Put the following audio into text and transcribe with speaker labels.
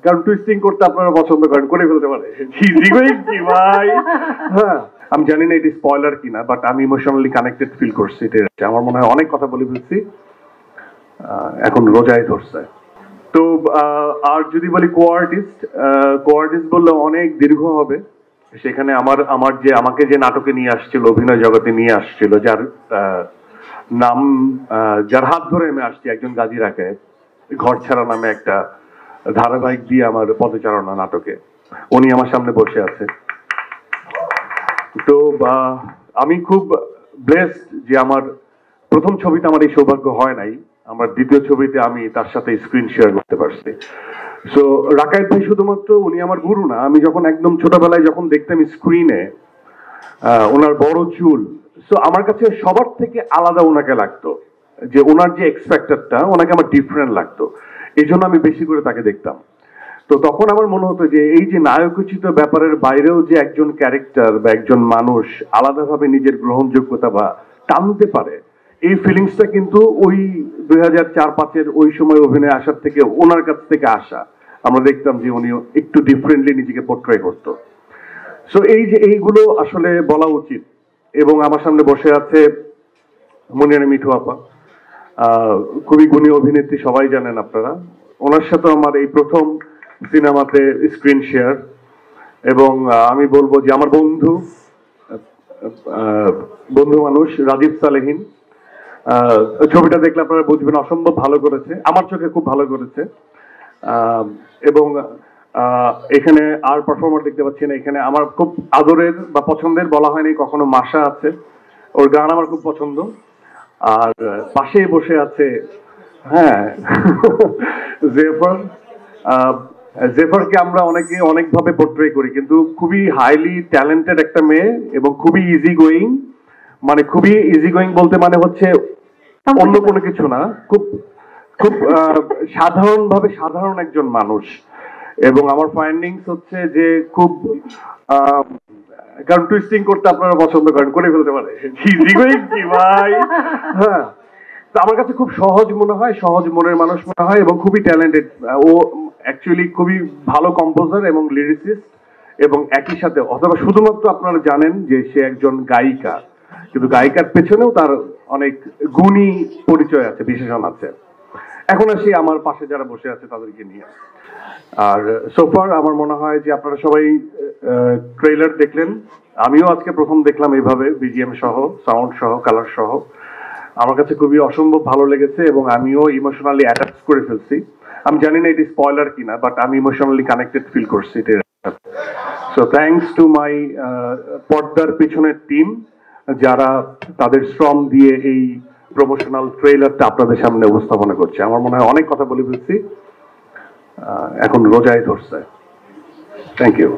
Speaker 1: কারণ টুইস্টিং করতে আপনারা পছন্দ করেন, করে ফেলতে পারে ভাই। হ্যাঁ, আমি জানি না এটা স্পয়লার কিনা, বাট আমি ইমোশনালি কানেক্টেড ফিল করছি। এটা আমার মনে হয় অনেক কথা বলে ফেলছি, এখন রোজায় ধরছে। তো আর যদি বলি কোয়ার্টিস্ট বললে অনেক দীর্ঘ হবে। সেখানে আমার যে আমাকে যে নাটকে নিয়ে আসছিল, অভিনয় জগতে নিয়ে আসছিল, যার নাম যার হাত ধরে আমি আসছি, একজন গাজী রাকায়েত, ঘর ছাড়া নামে একটা ধারাবাহিক দিয়ে আমার পদচারণা নাটকে, উনি আমার সামনে বসে আছে। তো আমি খুব ব্লেসড যে আমার প্রথম ছবিতে আমার এই সৌভাগ্য হয় নাই, আমার দ্বিতীয় ছবিতে আমি তার সাথে স্ক্রিন শেয়ার করতে পারছি। সো রাকায়েত ভাই শুধুমাত্র উনি আমার গুরু না, আমি যখন একদম ছোটবেলায় যখন দেখতাম স্ক্রিনে ওনার বড় চুল, সো আমার কাছে সবার থেকে আলাদা ওনাকে লাগতো, যে ওনার যে এক্সপেক্টেডটা ওনাকে আমার ডিফারেন্ট লাগতো, এই জন্য আমি বেশি করে তাকে দেখতাম। তো তখন আমার মনে হতো যে এই যে নায়কোচিত ব্যাপারের বাইরেও যে একজন ক্যারেক্টার বা একজন মানুষ আলাদাভাবে নিজের গ্রহণযোগ্যতা বা টানতে পারে, এই ফিলিংসটা কিন্তু ওই 2004-05 ওই সময় অভিনয় আসার থেকে ওনার কাছ থেকে আসা। আমরা দেখতাম যে উনি একটু ডিফারেন্টলি নিজেকে পোর্ট্রে করতো। সো এই যে এইগুলো আসলে বলা উচিত। এবং আমার সামনে বসে আছে মুনিয়ারা মিঠু আপা, খুবই গুণী অভিনেত্রী, সবাই জানেন আপনারা। ওনার সাথে আমার এই প্রথম সিনেমাতে স্ক্রিন শেয়ার, এবং আমি বলবো যে আমার বন্ধু মানুষ রাজীব সালেহীন, ছবিটা দেখলে আপনারা বুঝবেন অসম্ভব ভালো করেছে, আমার চোখে খুব ভালো করেছে। এবং এখানে আর পারফর্মার দেখতে পাচ্ছি না, এখানে আমার খুব আদরের বা পছন্দের, বলা হয়নি কখনো, মাশা আছে, ওর গান আমার খুব পছন্দ। আর পাশেই বসে আছে হ্যাঁ জেফারকে আমরা অনেকে অনেকভাবে পোর্ট্রে করি, কিন্তু খুবই হাইলি ট্যালেন্টেড একটা মেয়ে এবং খুবই ইজি গোয়িং। মানে খুবই ইজি গোয়িং বলতে মানে হচ্ছে অন্য কোনো কিছু না, খুব খুব সাধারণ একজন মানুষ। এবং আমার ফাইন্ডিংস হচ্ছে যে খুব কারণ টুইস্টিং করতে আপনারা পছন্দ করেন, করে ফেলতে পারে ইজি গোয়িং কি ভাই। হ্যাঁ, আমার কাছে খুব সহজ মনে হয়, সহজ মনের মানুষ মনে হয়, এবং খুবই ট্যালেন্টেড। ও অ্যাকচুয়ালি খুবই ভালো কম্পোজার এবং লিরিসিস্ট, এবং একই সাথে অথবা শুধুমাত্র আপনারা জানেন যে সে একজন গায়িকা, কিন্তু গায়িকার পেছনেও তার অনেক গুণী পরিচয় আছে, বিশেষণ আছে। এখন আসি আমার পাশে যারা বসে আছে তাদেরকে নিয়ে। আর সোফার আমার মনে হয় যে আপনারা সবাই ট্রেলার দেখলেন, আমিও আজকে প্রথম দেখলাম এইভাবে বিজিএম সহ, সাউন্ড সহ, কালার সহ। আমার কাছে খুবই অসম্ভব ভালো লেগেছে এবং আমিও ইমোশনালি অ্যাটাচ করে ফেলছি। আমি জানি না এটি স্পয়লার কিনা, বাট আমি ইমোশনালি কানেক্টেড ফিল করছি। সো থ্যাঙ্কস টু মাই পর্দার পিছনের টিম, যারা তাদের শ্রম দিয়ে এই প্রমোশনাল ট্রেলারটা আপনাদের সামনে উপস্থাপনা করছে। আমার মনে হয় অনেক কথা বলে ফেলছি, এখন রোজায় ধরছে। Thank you.